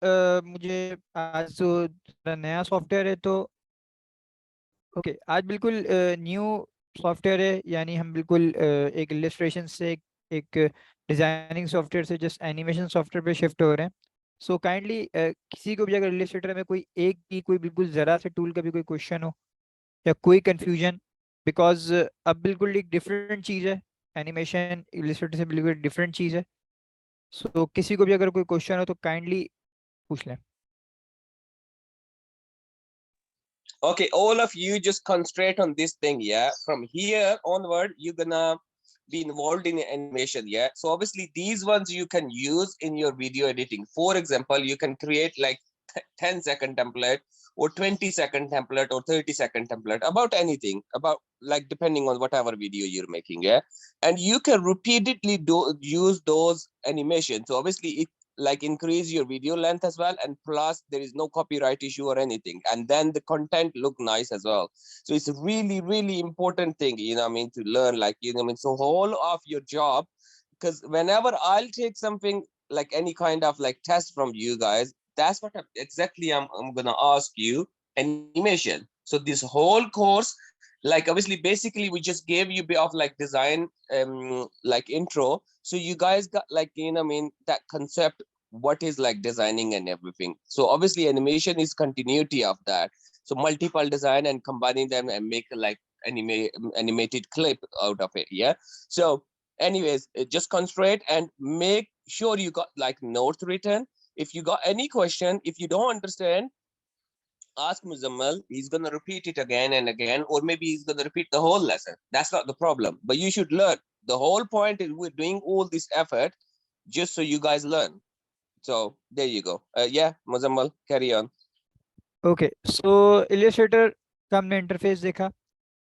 मुझे आज तो थोड़ा नया सॉफ्टवेयर है तो ओके, आज बिल्कुल न्यू सॉफ्टवेयर है, यानी हम बिल्कुल एक इलिस्ट्रेशन से एक डिजाइनिंग सॉफ्टवेयर से जस्ट एनिमेशन सॉफ्टवेयर पे शिफ्ट हो रहे हैं। सो काइंडली किसी को भी अगर इलिस्ट्रेटर में कोई एक भी कोई बिल्कुल ज़रा से टूल का भी कोई क्वेश्चन हो या कोई कंफ्यूजन, बिकॉज अब बिल्कुल एक डिफरेंट चीज़ है, एनिमेशन इलिस्ट्रेटर से बिल्कुल डिफरेंट चीज़ है। सो किसी को भी अगर कोई क्वेश्चन हो तो काइंडली पूछ लें। Okay, all of you just concentrate on this thing, yeah. From here onward, you're gonna be involved in animation, yeah. So obviously, these ones you can use in your video editing. For example, you can create like 10-second template or 20-second template or 30-second template about anything, about like depending on whatever video you're making, yeah. And you can repeatedly use those animations. So obviously, it like increase your video length as well, and plus there is no copyright issue or anything, and then the content look nice as well. So it's a really important thing, I mean, to learn, like, I mean, so whole of your job, because whenever I'll take something like any kind of like test from you guys, that's what exactly I'm gonna ask you, animation. So this whole course, like obviously basically we just gave you a bit of like design like intro, so you guys got like, I mean, that concept, what is like designing and everything. So obviously animation is continuity of that, so multiple design and combining them and make like animated clip out of it, yeah. So anyways, just concentrate and make sure you got like notes written. If you got any question, if you don't understand, ask Muzammal. He's gonna repeat it again and again, or maybe he's gonna repeat the whole lesson. That's not the problem. But you should learn. The whole point is we're doing all this effort just so you guys learn. So there you go. Yeah, Muzammal, carry on. Okay, so Illustrator का हमने interface देखा।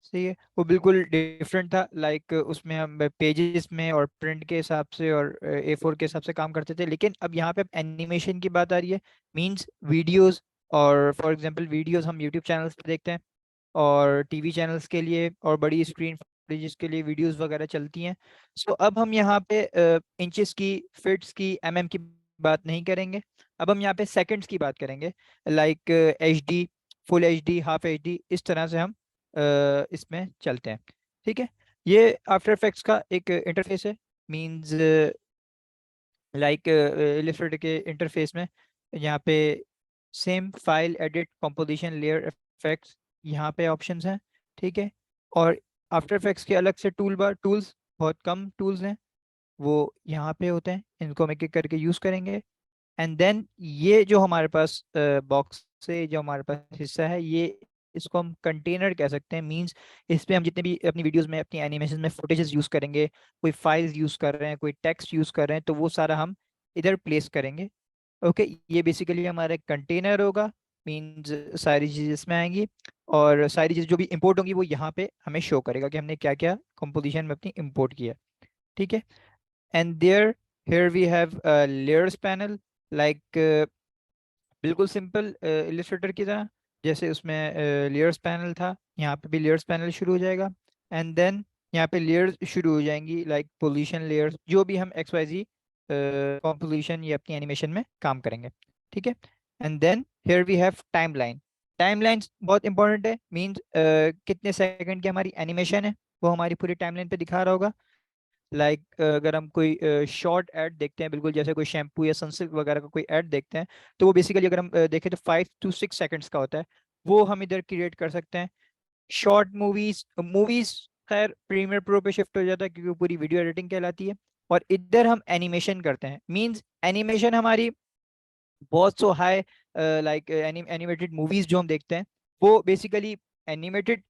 सही है, वो बिल्कुल different था। Like उसमें हम पेजेस में और प्रिंट के हिसाब से और A4 के हिसाब से काम करते थे, लेकिन अब यहाँ पे अब एनिमेशन की बात आ रही है। मींस वीडियोस, और फॉर एग्जांपल वीडियोस हम यूट्यूब चैनल्स पे देखते हैं, और टीवी चैनल्स के लिए और बड़ी स्क्रीन फुटेजेस के लिए वीडियोस वगैरह चलती हैं। सो अब हम यहाँ पे इंचेस की, फिट्स की, की बात नहीं करेंगे। अब हम यहाँ पे सेकंड्स की बात करेंगे। Like HD, full HD, half HD, इस तरह से हम इसमें चलते हैं। ठीक है, ये आफ्टर इफेक्ट्स का एक इंटरफेस है। मींस लाइक इलिस्ट्रेटर के इंटरफेस में यहाँ पे same file, edit, composition, layer, effects, यहाँ पे ऑप्शंस हैं। ठीक है, और आफ्टर इफेक्ट्स के अलग से टूल बार, टूल्स बहुत कम टूल्स हैं, वो यहाँ पे होते हैं। इनको हम एक एक करके यूज़ करेंगे। एंड देन ये जो हमारे पास बॉक्स से जो हमारे पास हिस्सा है, ये इसको हम कंटेनर कह सकते हैं। मींस इस पे हम जितने भी अपनी वीडियोस में, अपनी एनिमेशन में फुटेजेस यूज़ करेंगे, कोई फाइल्स यूज़ कर रहे हैं, कोई टेक्स्ट यूज़ कर रहे हैं, तो वो सारा हम इधर प्लेस करेंगे। ओके, ये बेसिकली हमारा कंटेनर होगा। मींस सारी चीज़ें इसमें आएंगी, और सारी चीज़ें जो भी इंपोर्ट होंगी वो यहाँ पे हमें शो करेगा कि हमने क्या क्या कंपोजिशन में अपनी इंपोर्ट किया। ठीक है, and there here we have layers panel. Like बिल्कुल सिंपल इलिस्ट्रेटर की तरह, जैसे उसमें लेयर्स पैनल था, यहाँ पे भी लेयर्स पैनल शुरू हो जाएगा। एंड देन यहाँ पे लेयर्स शुरू हो जाएंगी, लाइक पोजीशन लेयर्स, जो भी हम XYZ कॉम्पोजिशन या अपनी एनिमेशन में काम करेंगे। ठीक है, and then here we have timeline. Timeline बहुत इंपॉर्टेंट है। मीन्स कितने सेकंड की हमारी एनिमेशन है वो हमारी पूरी टाइमलाइन पे दिखा रहा होगा। लाइक अगर हम कोई शॉर्ट ऐड देखते हैं, बिल्कुल जैसे कोई शैम्पू या सनसिल्क वगैरह का कोई ऐड देखते हैं, तो वो बेसिकली अगर हम देखें तो 5 to 6 सेकंड्स का होता है। वो हम इधर क्रिएट कर सकते हैं। शॉर्ट मूवीज, खैर प्रीमियर प्रो पे शिफ्ट हो जाता है क्योंकि वो पूरी वीडियो एडिटिंग कहलाती है। और इधर हम एनिमेशन करते हैं। मींस एनिमेशन हमारी बहुत सो हाई, लाइक एनिमेटेड मूवीज जो हम देखते हैं, वो बेसिकली एनिमेटेड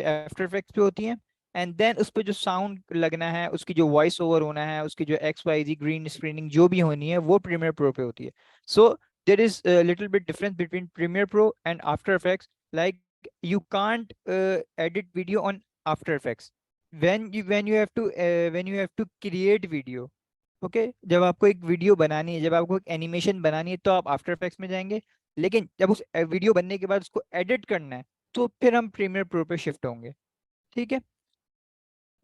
आफ्टर इफेक्ट्स पे होती हैं। एंड देन उस पर जो साउंड लगना है, उसकी जो वॉइस ओवर होना है, उसकी जो XYZ ग्रीन स्क्रीनिंग जो भी होनी है, वो प्रीमियर प्रो पे होती है। So there is little bit difference between Premiere Pro and After Effects. Like you can't edit video on after effects when you have to when you have to create video। Okay, जब आपको एक video बनानी है, जब आपको एक animation बनानी है, तो आप आफ्टर इफेक्ट्स में जाएंगे। लेकिन जब उस वीडियो बनने के बाद उसको एडिट करना है, तो फिर हम प्रीमियर प्रो पे शिफ्ट होंगे। ठीक है,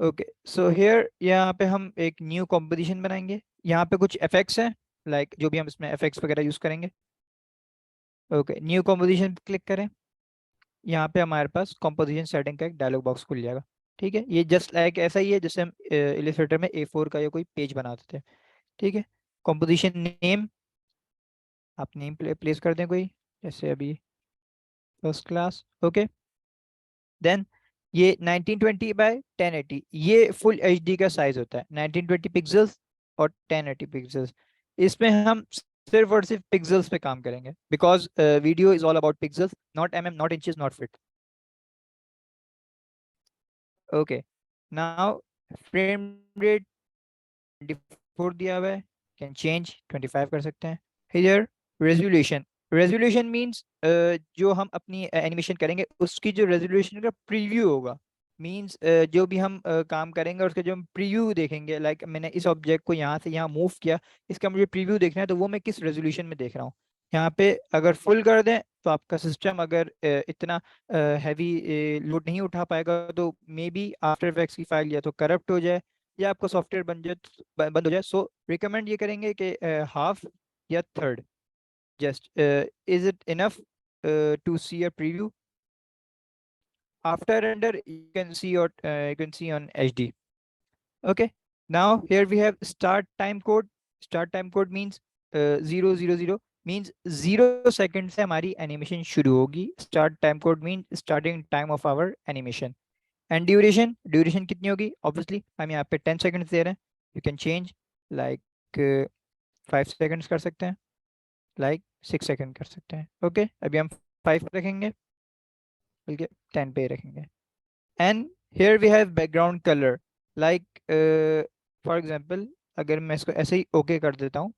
ओके, सो हियर यहाँ पे हम एक न्यू कॉम्पोजिशन बनाएंगे। यहाँ पे कुछ इफेक्ट्स हैं, लाइक जो भी हम इसमें इफेक्ट्स वगैरह यूज करेंगे। ओके, न्यू कॉम्पोजिशन क्लिक करें। यहाँ पे हमारे पास कॉम्पोजिशन सेटिंग का एक डायलॉग बॉक्स खुल जाएगा। ठीक है, ये जस्ट लाइक ऐसा ही है जैसे हम इलिस्ट्रेटर में A4 का या कोई पेज बनाते थे। ठीक है, कॉम्पोजिशन नेम, आप नेम प्लेस कर दें कोई, जैसे अभी फर्स्ट क्लास। ओके, देन ये 1920 बाय 1080, ये फुल एचडी का साइज होता है, 1920 पिक्सल्स और 1080 पिक्सल्स। इसमें हम सिर्फ और सिर्फ पिक्सल्स पे काम करेंगे, because video is all about pixels, not mm, not inches, not feet. Okay, now frame rate 24 दिया हुआ है, कैन चेंज 25 कर सकते हैं। हियर रेजोल्यूशन, रेजोल्यूशन मींस जो हम अपनी एनिमेशन करेंगे उसकी जो रेजोल्यूशन का प्रीव्यू होगा, मींस जो भी हम काम करेंगे उसके जो हम प्रीव्यू देखेंगे, लाइक मैंने इस ऑब्जेक्ट को यहाँ से यहाँ मूव किया, इसका मुझे प्रीव्यू देखना है तो वो मैं किस रेजोल्यूशन में देख रहा हूँ। यहाँ पे अगर फुल कर दें तो आपका सिस्टम अगर इतना हैवी लोड नहीं उठा पाएगा, तो मे बी आफ्टर इफेक्ट्स की फाइल या तो करप्ट हो जाए या आपका सॉफ्टवेयर बंद हो जाए। सो रिकमेंड ये करेंगे कि हाफ या third, just is it enough to see a preview? After render you can see, or you can see on HD. Okay, now here we have start time code. Start time code means 000, means 0 second से हमारी animation शुरू होगी। Start time code mean starting time of our animation. And duration, duration कितनी होगी, obviously हम यहाँ पे 10 seconds दे रहे हैं, you can change like 5 seconds कर सकते हैं, लाइक 6 सेकंड कर सकते हैं। ओके, अभी हम 5 रखेंगे, बल्कि 10 पे ही रखेंगे। And here we have background colour, like for example अगर मैं इसको ऐसे ही ओके कर देता हूँ,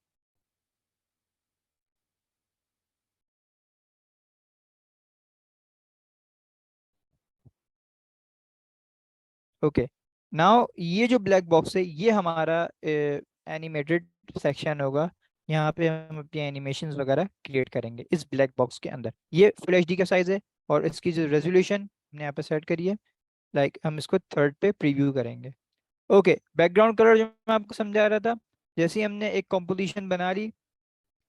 ओके, नाउ ये जो ब्लैक बॉक्स है ये हमारा एनिमेटेड सेक्शन होगा। यहाँ पे हम अपनी एनिमेशंस वगैरह क्रिएट करेंगे इस ब्लैक बॉक्स के अंदर। ये फुल एचडी का साइज है और इसकी जो रेजोल्यूशन हमने यहाँ पे सेट करी है, लाइक हम इसको थर्ड पे प्रीव्यू करेंगे। ओके, बैकग्राउंड कलर जो मैं आपको समझा रहा था, जैसे ही हमने एक कॉम्पोजिशन बना ली,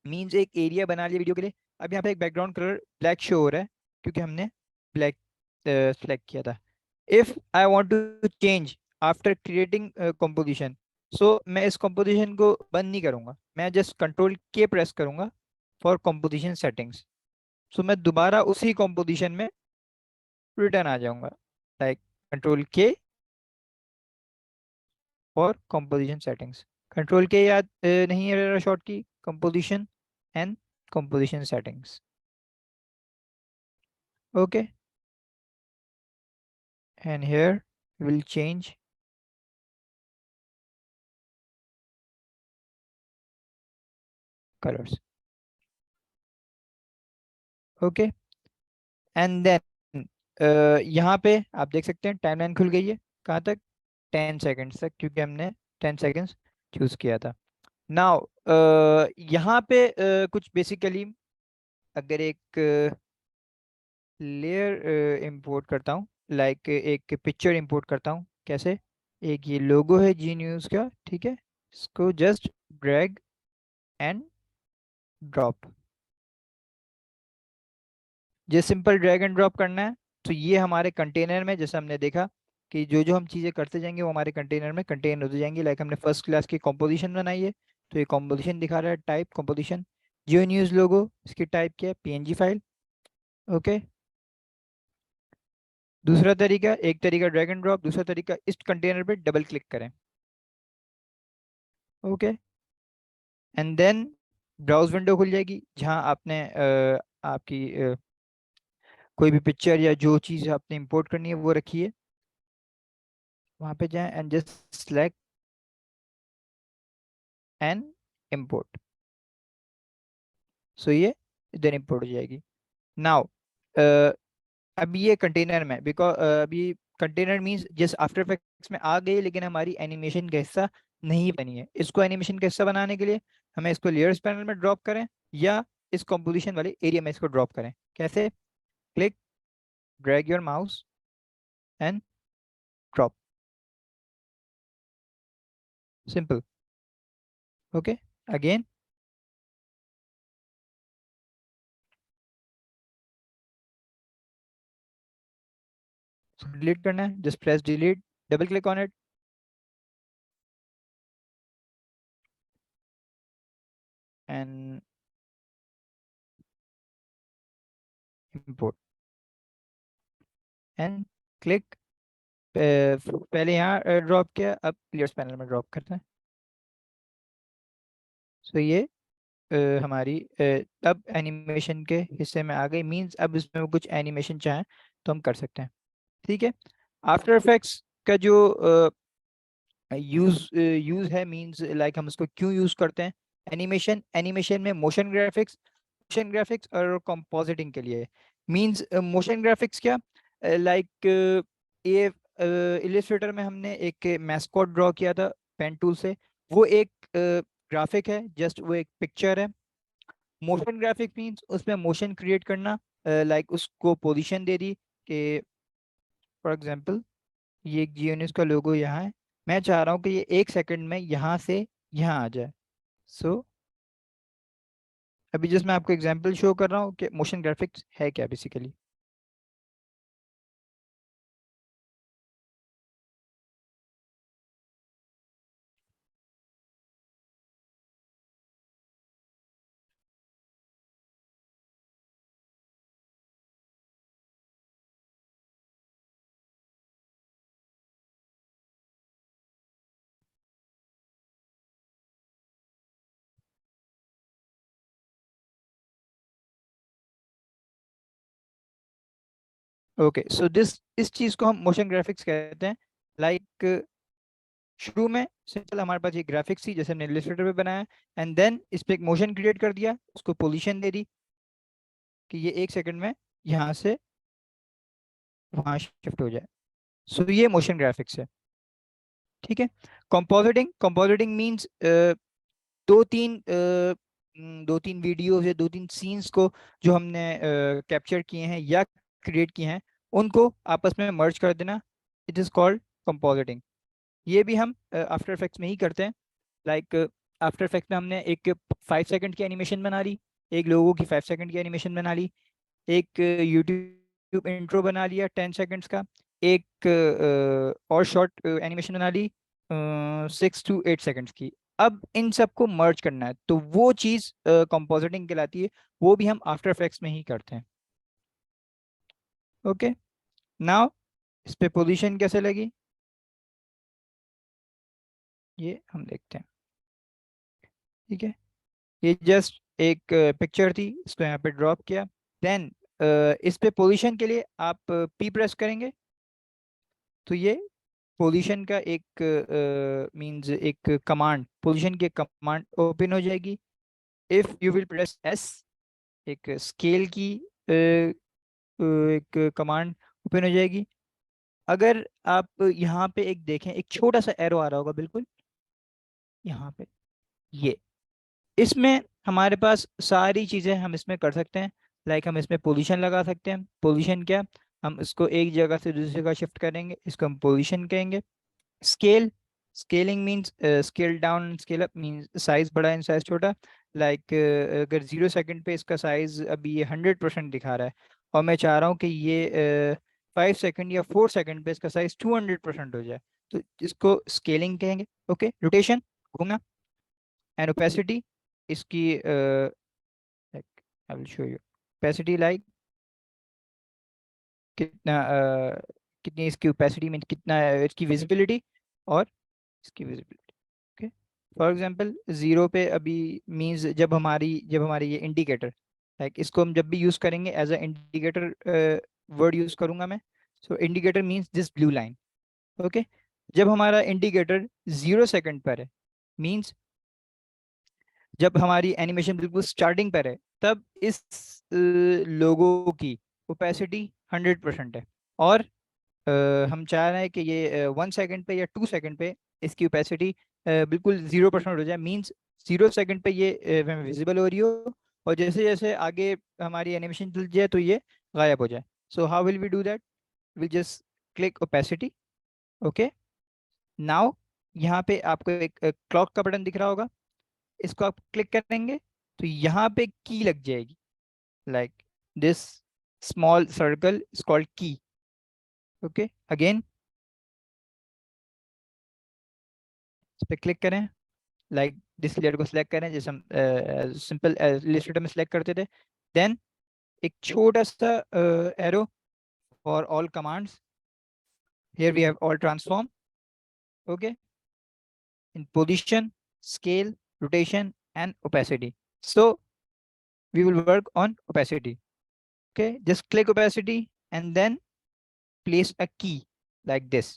मीन्स एक एरिया बना लिया वीडियो के लिए, अब यहाँ पे एक बैकग्राउंड कलर ब्लैक शो हो रहा है क्योंकि हमने ब्लैक सेलेक्ट किया था। If I want to change after creating composition, so मैं इस कॉम्पोजिशन को बंद नहीं करूंगा, मैं जस्ट कंट्रोल के प्रेस करूंगा फॉर कॉम्पोजिशन सेटिंग्स। सो मैं दोबारा उसी कॉम्पोजिशन में रिटर्न आ जाऊंगा, लाइक कंट्रोल के और कंपोजिशन सेटिंग्स। कंट्रोल के याद नहीं है शॉर्ट की, composition and composition settings. Okay, and here will change colours. Okay, and then यहाँ पे आप देख सकते हैं टाइमलाइन खुल गई है, कहाँ तक, 10 सेकेंड्स तक, क्योंकि हमने 10 सेकेंड्स चूज किया था। नाउ यहाँ पे कुछ बेसिकली, अगर एक लेयर इंपोर्ट करता हूँ, लाइक एक पिक्चर इंपोर्ट करता हूँ, कैसे, एक ये लोगो है जी न्यूज़ का, ठीक है, इसको जस्ट ड्रैग एंड ड्रॉप, ये सिंपल ड्रैग एंड ड्रॉप करना है। तो ये हमारे कंटेनर में, जैसे हमने देखा कि जो जो हम चीज़ें करते जाएंगे वो हमारे कंटेनर में कंटेन होती जाएंगी। लाइक हमने फर्स्ट क्लास की कॉम्पोजिशन बनाई है, तो ये कॉम्पोजिशन दिखा रहा है, टाइप कॉम्पोजिशन, जियो न्यूज़ लोगो, इसकी टाइप क्या है, पीएनजी फाइल। ओके, दूसरा तरीका, एक तरीका ड्रैग एंड ड्रॉप, दूसरा तरीका इस कंटेनर पे डबल क्लिक करें। Okay, and then browse window खुल जाएगी जहां आपने आपकी कोई भी पिक्चर या जो चीज़ आपने इंपोर्ट करनी है वो रखी है, वहां पे जाएं and just select and import. So ये इधर इंपोर्ट हो जाएगी। नाउ अब ये कंटेनर में, बिकॉज अभी container means just after effects में आ गई, लेकिन हमारी एनिमेशन का हिस्सा नहीं बनी है। इसको एनिमेशन का हिस्सा बनाने के लिए हमें इसको लेयर्स पैनल में ड्रॉप करें या इस कंपोजिशन वाले एरिया में इसको ड्रॉप करें। कैसे, click, drag your mouse and drop, simple. Okay, again delete करना है, just press delete, double click on it and import and click. पहले यहाँ ड्रॉप किया, अब क्लियर्स पैनल में ड्रॉप करते हैं। सो ये हमारी अब एनिमेशन के हिस्से में आ गई, मींस अब इसमें वो कुछ एनिमेशन चाहें तो हम कर सकते हैं। ठीक है। आफ्टर इफेक्ट्स का जो यूज है, मींस लाइक हम इसको क्यों यूज करते हैं, एनिमेशन एनिमेशन में मोशन ग्राफिक्स और कंपोजिटिंग के लिए। मींस मोशन ग्राफिक्स क्या, लाइक ये इलिस्ट्रेटर में हमने एक मैस्कॉट ड्रॉ किया था पेन टूल से, वो एक ग्राफिक है, जस्ट वो एक पिक्चर है। मोशन ग्राफिक मींस उसमें मोशन क्रिएट करना, लाइक उसको पोजीशन दे दी कि फॉर एग्जांपल ये जियोनिस का लोगो यहाँ है, मैं चाह रहा हूँ कि ये 1 सेकंड में यहाँ से यहाँ आ जाए। सो अभी जस्ट मैं आपको एग्जांपल शो कर रहा हूँ कि मोशन ग्राफिक्स है क्या बेसिकली। ओके, सो दिस इस चीज़ को हम मोशन ग्राफिक्स कहते हैं। लाइक शुरू में सिंपल हमारे पास ये ग्राफिक्स थी जैसे हमने इलस्ट्रेटर पे बनाया, एंड देन इस पे एक मोशन क्रिएट कर दिया, उसको पोजीशन दे दी कि ये 1 सेकंड में यहाँ से वहाँ शिफ्ट हो जाए। सो ये मोशन ग्राफिक्स है। ठीक है। कंपोजिटिंग मींस दो तीन दो तीन वीडियोस या दो तीन सीन्स को जो हमने कैप्चर किए हैं या क्रिएट किए हैं, उनको आपस में मर्ज कर देना, इट इज कॉल्ड कंपोजिटिंग। ये भी हम आफ्टर इफेक्ट्स में ही करते हैं। लाइक आफ्टर इफेक्ट्स में हमने एक 5 सेकंड की एनिमेशन बना ली, एक लोगों की 5 सेकंड की एनिमेशन बना ली, एक यूट्यूब इंट्रो बना लिया 10 सेकंड्स का, एक और शॉर्ट एनिमेशन बना ली 6 to 8 सेकंड्स की। अब इन सबको मर्ज करना है तो वो चीज़ कंपोजिटिंग कहलाती है, वो भी हम आफ्टर इफेक्ट्स में ही करते हैं। ओके, नाउ इस पे पोजीशन कैसे लगी ये हम देखते हैं। ठीक है, ये जस्ट एक पिक्चर थी, इसको यहाँ पे ड्रॉप किया। देन इस पे पोजीशन के लिए आप पी प्रेस करेंगे तो ये पोजीशन का एक मींस एक कमांड, पोजीशन की कमांड ओपन हो जाएगी। If you will press S, एक स्केल की एक कमांड ओपन हो जाएगी। अगर आप यहाँ पे एक देखें, एक छोटा सा एरो आ रहा होगा बिल्कुल यहाँ पे, ये इसमें हमारे पास सारी चीज़ें हम इसमें कर सकते हैं। लाइक हम इसमें पोजीशन लगा सकते हैं। पोजीशन क्या, हम इसको एक जगह से दूसरी जगह शिफ्ट करेंगे, इसको हम पोजीशन कहेंगे। Scale, scaling means scale down scale up means size बड़ा एंड साइज छोटा। लाइक अगर 0 सेकंड पे इसका साइज अभी ये 100% दिखा रहा है और मैं चाह रहा हूँ कि ये 5 सेकंड या 4 सेकंड पे इसका साइज 200% हो जाए, तो इसको स्केलिंग कहेंगे। ओके, रोटेशन घूमना, एंड ओपेसिटी इसकी I will show you opacity, like कितना कितनी इसकी ओपेसिटी मीन कितना इसकी विजिबिलिटी और इसकी विजिबिलिटी। ओके, फॉर एग्जांपल 0 पे अभी मींस जब हमारी ये इंडिकेटर, लाइक इसको हम जब भी यूज करेंगे as a indicator word use करूंगा मैं। So indicator means this blue line. Okay, जब हमारा इंडिकेटर 0 सेकंड पर है, मींस जब हमारी एनिमेशन बिल्कुल स्टार्टिंग पर है, तब इस लोगो की ओपेसिटी 100% है। और हम चाह रहे हैं कि ये 1 सेकंड पे या 2 सेकंड पे इसकी ओपेसिटी बिल्कुल 0% हो जाए, मींस 0 सेकंड पे ये विजिबल हो रही हो, और जैसे जैसे आगे हमारी एनिमेशन चल जाए तो ये गायब हो जाए। So how will we do that, will just click opacity. Okay, now यहाँ पे आपको एक क्लॉक का बटन दिख रहा होगा, इसको आप क्लिक करेंगे तो यहाँ पे की लग जाएगी, like this small circle is called की। ओके, अगेन इस पर क्लिक करें, लाइक दिस लेयर को सिलेक्ट करें जैसे हम सिंपल इलस्ट्रेटर में सिलेक्ट करते थे। देन एक छोटा सा arrow for all commands, here we have all transform, okay, in position, scale, rotation, and opacity. So we will work on opacity. Okay, just click opacity and then place a key like this.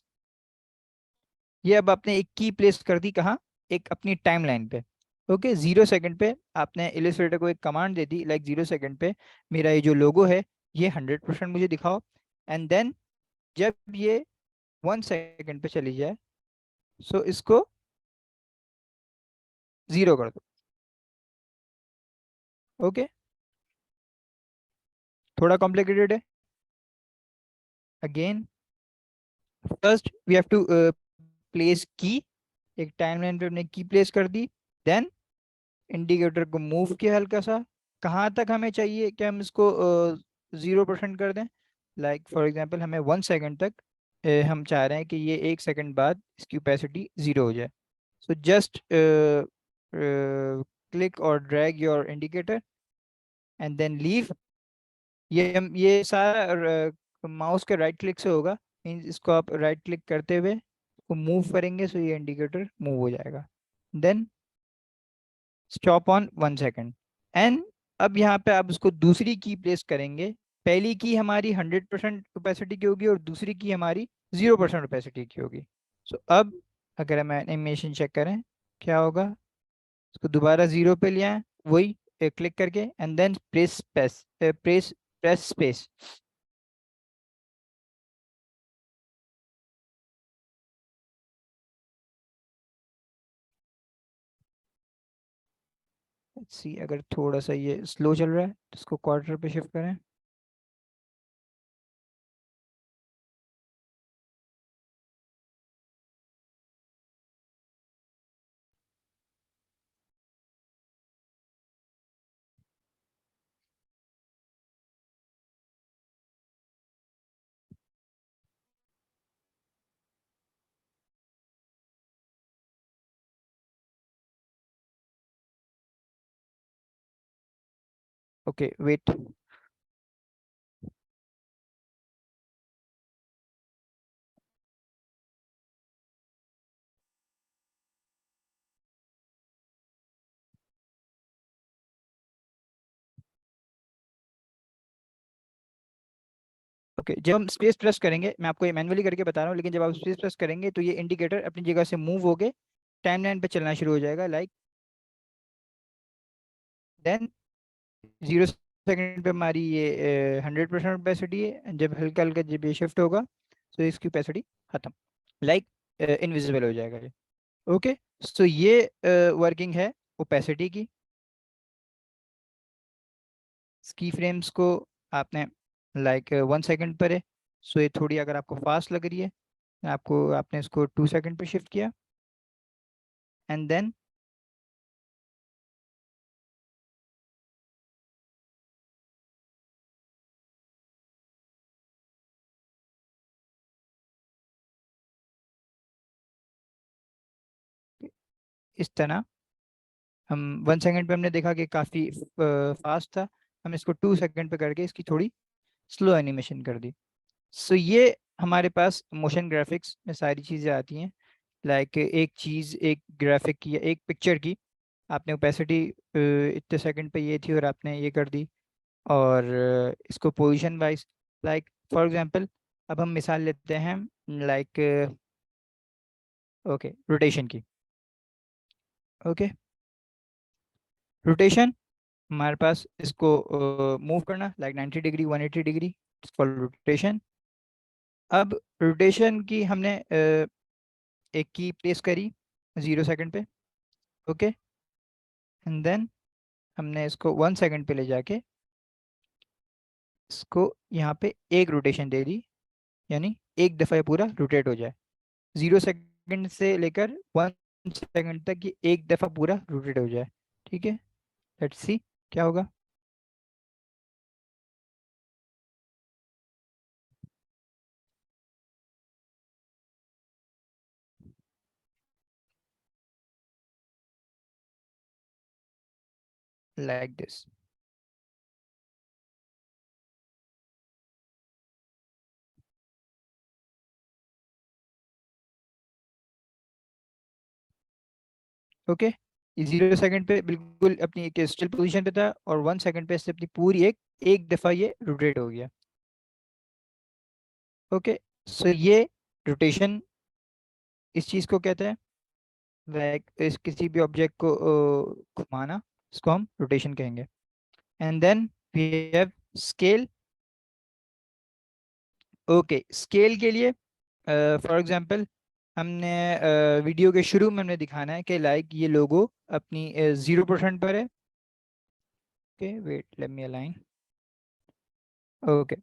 ये अब आपने एक की place कर दी कहाँ, एक अपनी timeline पे। ओके, 0 सेकंड पे आपने इलिस्ट्रेटर को एक कमांड दे दी, लाइक 0 सेकंड पे मेरा ये जो लोगो है ये 100% मुझे दिखाओ। एंड देन जब ये 1 सेकंड पे चली जाए, सो इसको 0 कर दो। ओके, थोड़ा कॉम्प्लिकेटेड है। Again first we have to place key, एक टाइमलाइन पे हमने की प्लेस कर दी। देन इंडिकेटर को मूव किया हल्का सा, कहाँ तक हमें चाहिए कि हम इसको 0% कर दें। लाइक फॉर एग्जांपल हमें 1 सेकंड तक हम चाह रहे हैं कि ये 1 सेकंड बाद इसकी ओपेसिटी 0 हो जाए। सो जस्ट क्लिक और drag your indicator and then leave. ये सारा माउस के राइट क्लिक से होगा, मीन्स इसको आप राइट क्लिक करते हुए इसको मूव करेंगे सो ये इंडिकेटर मूव हो जाएगा। Then stop on 1 second. And अब यहाँ पे आप उसको दूसरी की प्लेस करेंगे। पहली की हमारी 100% कैपेसिटी की होगी और दूसरी की हमारी 0% कैपेसिटी की होगी। सो अब अगर हम एनिमेशन चेक करें क्या होगा, इसको दोबारा 0 पे लिया है, वही क्लिक करके एंड देन प्रेस स्पेस। सी अगर थोड़ा सा ये स्लो चल रहा है तो इसको क्वार्टर पे शिफ्ट करें। ओके वेट, ओके जब हम स्पेस प्रेस करेंगे, मैं आपको ये मैन्युअली करके बता रहा हूँ, लेकिन जब आप स्पेस प्रेस करेंगे तो ये इंडिकेटर अपनी जगह से मूव होके टाइमलाइन पे चलना शुरू हो जाएगा, लाइक देन 0 सेकंड पे हमारी ये 100% कैपेसिटी है, जब हल्का हल्का जब ये शिफ्ट होगा तो इसकी कैपेसिटी खत्म, लाइक इनविजिबल हो जाएगा ये। ओके, सो ये वर्किंग है ओपेसिटी की। की फ्रेम्स को आपने लाइक 1 सेकंड पर है, सो ये थोड़ी अगर आपको फास्ट लग रही है, आपको आपने इसको 2 सेकंड पे शिफ्ट किया एंड देन इस तरह हम 1 सेकंड पे हमने देखा कि काफ़ी फास्ट था, हम इसको 2 सेकंड पे करके इसकी थोड़ी स्लो एनिमेशन कर दी। सो ये हमारे पास मोशन ग्राफिक्स में सारी चीज़ें आती हैं। लाइक एक चीज़, एक ग्राफिक की या एक पिक्चर की आपने ओपेसिटी इतने सेकंड पे ये थी और आपने ये कर दी, और इसको position wise, like for example अब हम मिसाल लेते हैं लाइक ओके रोटेशन की। ओके, रोटेशन हमारे पास इसको मूव करना like 90 degree 180 degree, called rotation. अब रोटेशन की हमने एक की प्लेस करी 0 सेकंड पे, ओके, एंड देन हमने इसको 1 सेकंड पे ले जाके इसको यहाँ पे एक रोटेशन दे दी, यानी एक दफ़ा ये पूरा रोटेट हो जाए। 0 सेकंड से लेकर 1 सेकंड तक ये एक दफ़ा पूरा रोटेट हो जाए। ठीक है, लेट्स सी क्या होगा। like this. ओके, 0 सेकंड पे बिल्कुल अपनी एक स्टिल पोजीशन पे था, और 1 सेकंड पे से अपनी पूरी एक दफा ये रोटेट हो गया। ओके, सो ये रोटेशन इस चीज को कहते हैं, लाइक इस किसी भी ऑब्जेक्ट को घुमाना, इसको हम रोटेशन कहेंगे। And then we have scale. Okay, scale के लिए फॉर एग्जांपल हमने वीडियो के शुरू में हमने दिखाना है कि लाइक ये लोगो अपनी 0% पर है। Okay, wait let me align. Okay,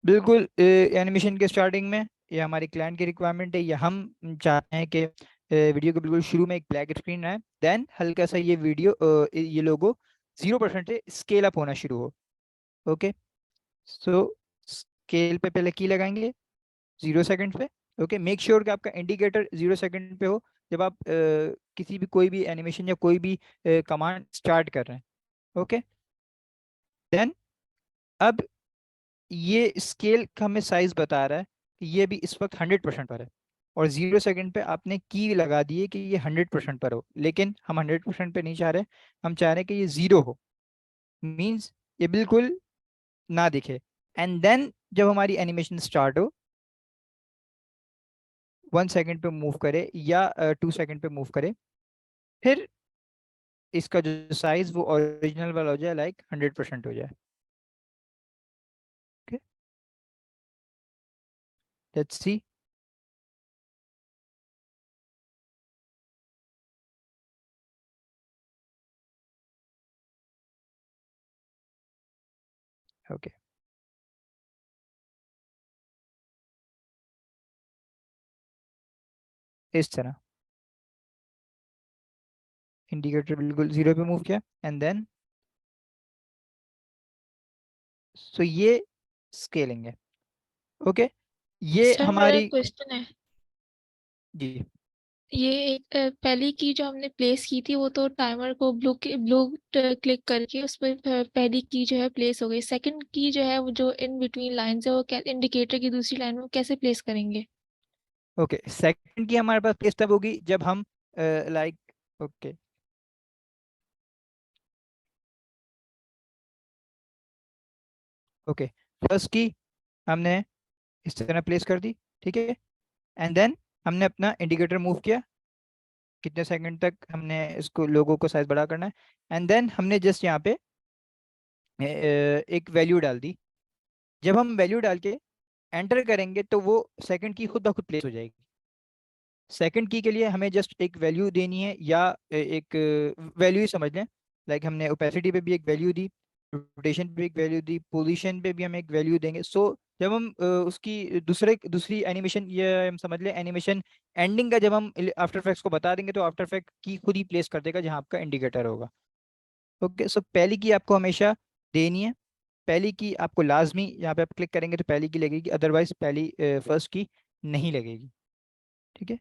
बिल्कुल एनिमेशन के स्टार्टिंग में ये हमारी क्लाइंट की रिक्वायरमेंट है, या हम चाहते हैं कि वीडियो के बिल्कुल शुरू में एक ब्लैक स्क्रीन आए, देन हल्का सा ये वीडियो ये लोगो 0% से स्केल अप होना शुरू हो। ओके, सो स्केल पे पहले की लगाएंगे 0 सेकंड पे। ओके, मेक श्योर कि आपका इंडिकेटर 0 सेकंड पे हो जब आप किसी भी कोई भी एनिमेशन या कोई भी कमांड स्टार्ट कर रहे हैं। ओके, देन अब ये स्केल का हमें साइज बता रहा है कि ये भी इस वक्त 100% पर है, और 0 सेकंड पे आपने की लगा दी है कि ये 100% पर हो, लेकिन हम 100% पे नहीं चाह रहे, हम चाह रहे हैं कि ये 0 हो, मीन्स ये बिल्कुल ना दिखे। एंड देन जब हमारी एनिमेशन स्टार्ट हो, 1 सेकंड पे मूव करे या 2 सेकंड पे मूव करे, फिर इसका जो साइज वो ओरिजिनल वाला हो जाए, लाइक 100% हो जाए। Okay, let's see. ओके, इस तरह इंडिकेटर बिल्कुल 0 पे मूव किया, एंड देन सो ये स्केलिंग है। ओके, ये सर मेरा हमारी क्वेश्चन है, जी। ये एक पहली की जो हमने प्लेस की थी वो तो टाइमर को ब्लू क्लिक करके उस पर पहली की जो है प्लेस हो गई। सेकंड की जो है वो जो इन बिटवीन लाइंस है वो इंडिकेटर की दूसरी लाइन में वो कैसे प्लेस करेंगे? ओके, सेकंड की हमारे पास प्लेस तब होगी जब हम लाइक ओके ओके, फर्स्ट की हमने इस तरह प्लेस कर दी, ठीक है, एंड देन हमने अपना इंडिकेटर मूव किया, कितने सेकंड तक हमने इसको लोगों को साइज बड़ा करना है, एंड देन हमने जस्ट यहाँ पे एक वैल्यू डाल दी। जब हम वैल्यू डाल के एंटर करेंगे तो वो सेकंड की खुद ब खुद प्लेस हो जाएगी। सेकंड की के लिए हमें जस्ट एक वैल्यू देनी है, या एक वैल्यू ही समझ लें, लाइक हमने ओपेसिटी पे भी एक वैल्यू दी, रोटेशन पे भी एक वैल्यू दी, पोजीशन पे भी हम एक वैल्यू देंगे। सो जब हम उसकी दूसरी एनिमेशन, ये हम समझ लें एनिमेशन एंडिंग का, जब हम आफ्टर इफेक्ट्स को बता देंगे तो आफ्टर इफेक्ट की खुद ही प्लेस कर देगा जहाँ आपका इंडिकेटर होगा। ओके, सो पहली की आपको हमेशा देनी है, पहली की आपको लाजमी, यहाँ पे आप क्लिक करेंगे तो पहली की लगेगी, अदरवाइज पहली फर्स्ट की नहीं लगेगी। ठीक है,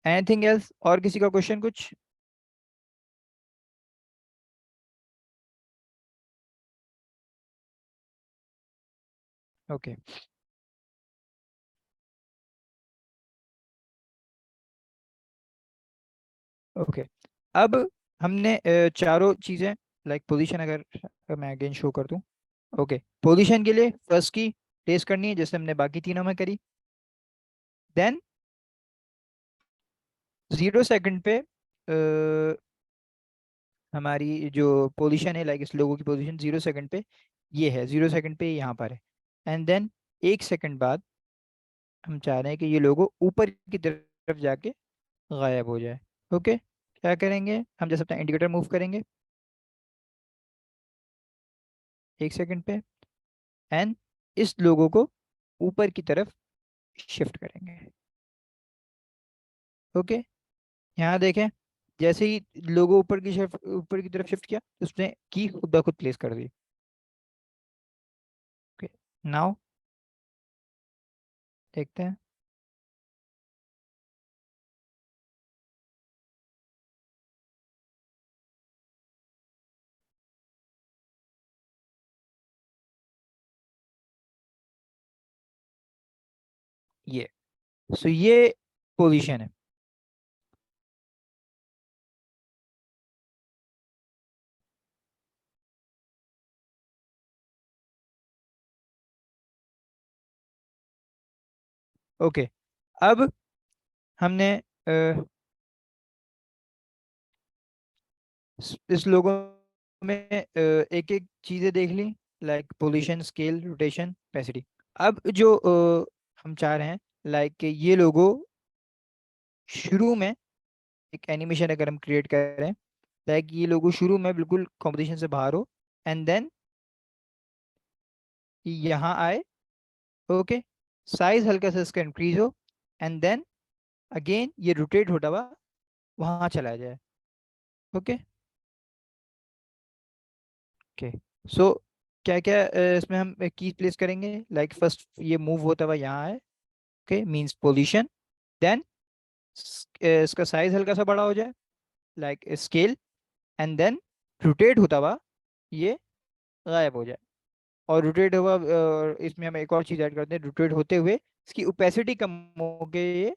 एनीथिंग एल्स, और किसी का क्वेश्चन कुछ? ओके ओके, अब हमने चारों चीज़ें, लाइक पोजीशन, अगर मैं अगेन शो कर दूं। ओके, पोजीशन के लिए फर्स्ट की प्लेस करनी है जैसे हमने बाकी तीनों में करी, देन 0 सेकंड पे हमारी जो पोजीशन है, लाइक इस लोगों की पोजीशन 0 सेकंड पे ये है, 0 सेकंड पे यहाँ पर है, एंड देन 1 सेकंड बाद हम चाह रहे हैं कि ये लोगो ऊपर की तरफ जाके गायब हो जाए। ओके, क्या करेंगे हम, जैसे अपना इंडिकेटर मूव करेंगे 1 सेकंड पे, एंड इस लोगो को ऊपर की तरफ शिफ्ट करेंगे। ओके, यहाँ देखें, जैसे ही लोगो ऊपर की तरफ शिफ्ट किया, उसने की खुद ब खुद प्लेस कर दी। ओके, नाउ देखते हैं। ये। सो ये पोजीशन है। ओके, अब हमने इस लोगों में एक एक चीजें देख ली, like position, scale, rotation, capacity. अब जो हम चाह रहे हैं, लाइक ये लोगो शुरू में एक एनिमेशन अगर हम क्रिएट करें, लाइक ये लोगो शुरू में बिल्कुल कॉम्पोजिशन से बाहर हो, एंड देन यहाँ आए, ओके, साइज हल्का सा इसका इंक्रीज हो, एंड देन अगेन ये रोटेट होता हुआ वहाँ चला जाए। ओके ओके, सो क्या क्या इसमें हम कीज प्लेस करेंगे, लाइक फर्स्ट ये मूव होता हुआ यहाँ है, ओके, मींस पोजीशन, देन इसका साइज हल्का सा बड़ा हो जाए, like scale, and then rotate होता हुआ ये गायब हो जाए। और रोटेट हुआ इसमें हम एक और चीज ऐड करते हैं, रोटेट होते हुए इसकी ओपेसिटी कम हो के ये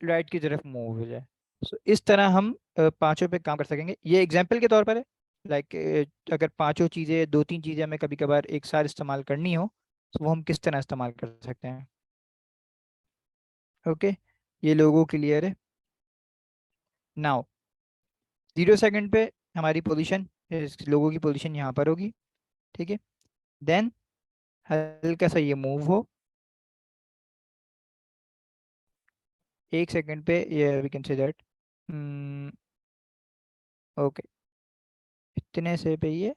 राइट की तरफ मूव हो जाए। सो इस तरह हम पांचों पे काम कर सकेंगे। ये एग्जाम्पल के तौर पर है, लाइक अगर पांचों चीज़ें, दो तीन चीज़ें हमें कभी कभार एक साथ इस्तेमाल करनी हो, तो वो हम किस तरह इस्तेमाल कर सकते हैं। ओके, ये लोगो क्लियर है। नाउ 0 सेकंड पे हमारी पोजीशन, लोगों की पोजीशन यहाँ पर होगी, ठीक है। देन हल्का सा ये मूव हो, 1 सेकंड पे ये we can say that, okay, इतने से पे ये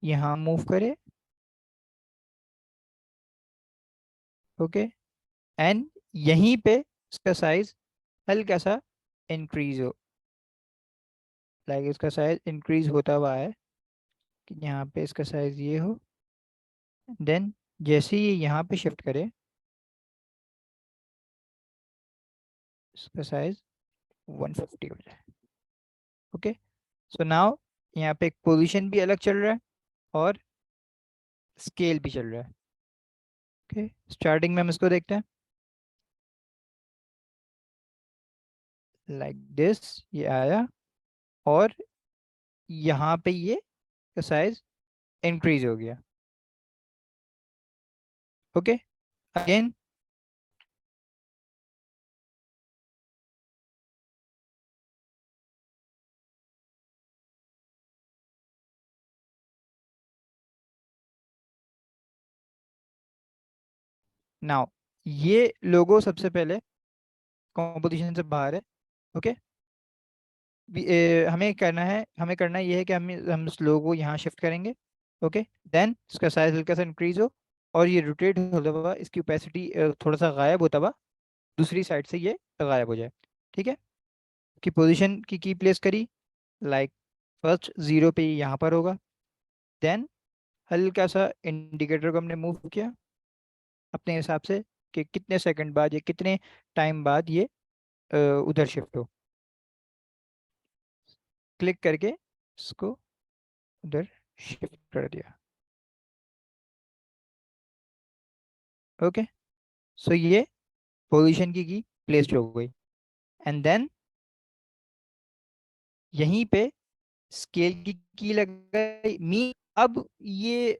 यहाँ मूव करे, ओके, एंड यहीं पे इसका साइज हल्का सा इंक्रीज हो, लाइक इसका साइज इंक्रीज होता हुआ है कि यहाँ पे इसका साइज ये हो, देन जैसे ही ये यहाँ पे शिफ्ट करे, इसका साइज 150 हो जाए। ओके, सो नाउ यहाँ पे एक पोजीशन भी अलग चल रहा है और स्केल भी चल रहा है। ओके, स्टार्टिंग में हम इसको देखते हैं, लाइक दिस, ये आया और यहाँ पे ये साइज इंक्रीज हो गया। ओके, अगेन नाउ ये लोगो सबसे पहले कॉम्पोजिशन से बाहर है। ओके, हमें करना है, हमें करना ये है कि हम इस लोगो को यहाँ शिफ्ट करेंगे, ओके, देन इसका साइज हल्का सा इंक्रीज हो और ये रोटेट होता हुआ इसकी ओपेसिटी थोड़ा सा गायब होता हुआ दूसरी साइड से ये गायब हो जाए। ठीक है, कि पोजीशन की प्लेस करी, लाइक फर्स्ट 0 पे ये यहाँ पर होगा, देन हल्का सा इंडिकेटर को हमने मूव किया अपने हिसाब से कि कितने सेकंड बाद या कितने टाइम बाद ये उधर शिफ्ट हो, क्लिक करके इसको उधर शिफ्ट कर दिया। ओके, सो ये पोजीशन की प्लेस्ड हो गई, एंड देन यहीं पे स्केल की लगाई मी। अब ये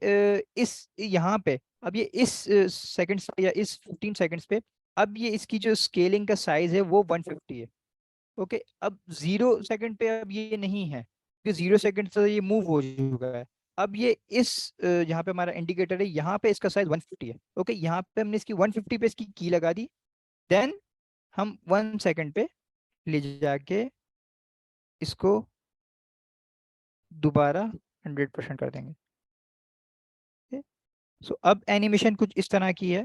इस यहाँ पे, अब ये इस सेकंड्स पे या इस 15 सेकंड्स पे, अब ये इसकी जो स्केलिंग का साइज है वो 150 है। ओके, अब 0 सेकंड पे अब ये नहीं है, क्योंकि 0 सेकंड से ये मूव हो चुका है। अब ये इस यहाँ पे हमारा इंडिकेटर है, यहाँ पे इसका साइज 150 है। ओके, यहाँ पे हमने इसकी 150 पे इसकी की लगा दी, देन हम 1 सेकंड पे ले जाके इसको दोबारा 100% कर देंगे। सो अब एनिमेशन कुछ इस तरह की है,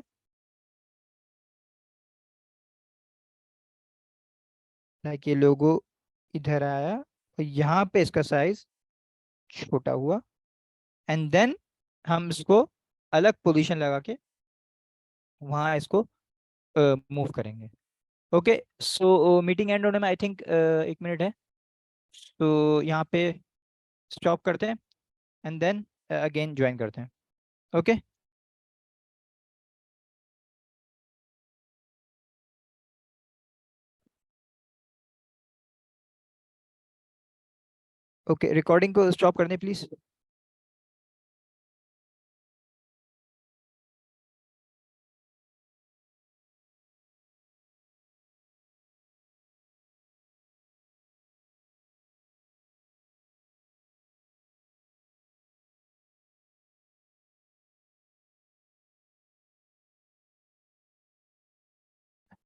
लाइक ये लोगो इधर आया और यहाँ पे इसका साइज छोटा हुआ, एंड देन हम इसको अलग पोजीशन लगा के वहाँ इसको मूव करेंगे। ओके, सो मीटिंग एंड होने में आई थिंक 1 मिनट है, तो यहाँ पे स्टॉप करते हैं एंड देन अगेन ज्वाइन करते हैं। ओके। ओके, रिकॉर्डिंग को स्टॉप कर दें प्लीज।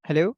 हेलो।